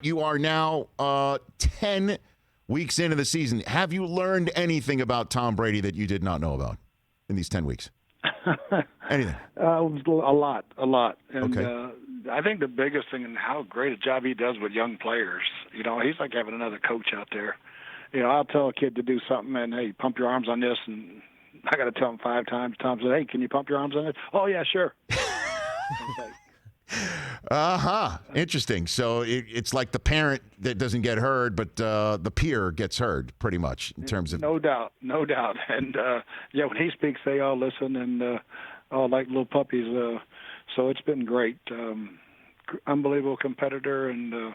You are now 10 weeks into the season. Have you learned anything about Tom Brady that you did not know about in these 10 weeks? Anything? A lot. And Okay. I think the biggest thing and how great a job he does with young players. You know, he's like having another coach out there. You know, I'll tell a kid to do something and, hey, pump your arms on this. And I got to tell him 5 times. Tom said, hey, can you pump your arms on this? Oh, yeah, sure. Interesting. So it's like the parent that doesn't get heard, but the peer gets heard, pretty much, in terms of. No doubt. And, yeah, when he speaks, they all listen and all like little puppies. So it's been great. Unbelievable competitor, and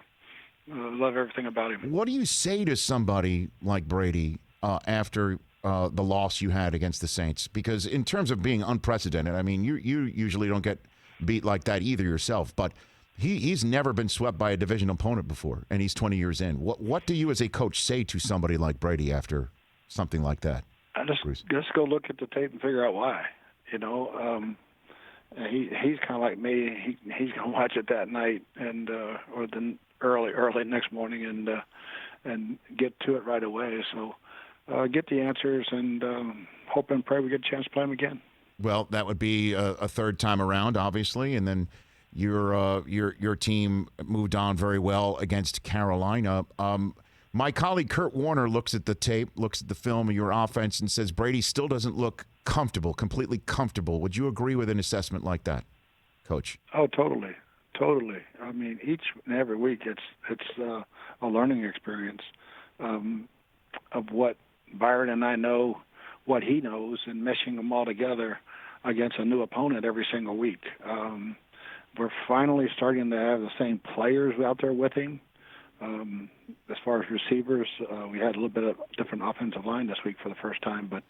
love everything about him. What do you say to somebody like Brady after the loss you had against the Saints? Because in terms of being unprecedented, I mean, you usually don't get beat like that either yourself, but he's never been swept by a division opponent before, and he's 20 years in. What do you as a coach say to somebody like Brady after something like that? I just go look at the tape and figure out why. You know, he's kind of like me. He's gonna watch it that night and or the early next morning and get to it right away. So get the answers and hope and pray we get a chance to play him again. Well, that would be a third time around, obviously, and then your team moved on very well against Carolina. My colleague Kurt Warner looks at the tape, looks at the film of your offense, and says Brady still doesn't look comfortable, completely comfortable. Would you agree with an assessment like that, Coach? Oh, totally. I mean, each and every week it's a learning experience of what Byron and I know, what he knows, and meshing them all together against a new opponent every single week. We're finally starting to have the same players out there with him. As far as receivers, we had a little bit of different offensive line this week for the first time. But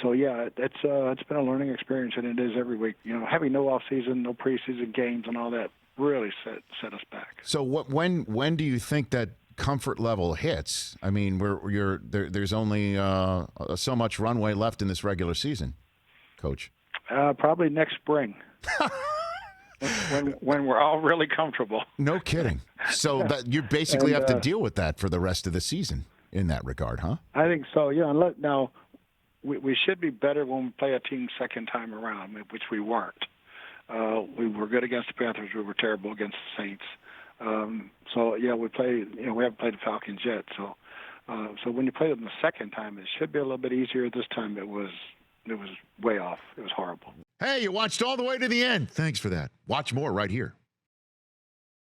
so yeah, it's been a learning experience, and it is every week. You know, having no off season, no preseason games, and all that really set us back. So when do you think that comfort level hits? I mean, there's only so much runway left in this regular season, Coach. Probably next spring. when we're all really comfortable. No kidding. So that you basically have to deal with that for the rest of the season in that regard, huh? I think so. Yeah. Now we should be better when we play a team second time around, which we weren't. We were good against the Panthers. We were terrible against the Saints. So yeah, we haven't played the Falcons yet. So when you play them the second time, it should be a little bit easier. This time it was way off. It was horrible. Hey, you watched all the way to the end. Thanks for that. Watch more right here.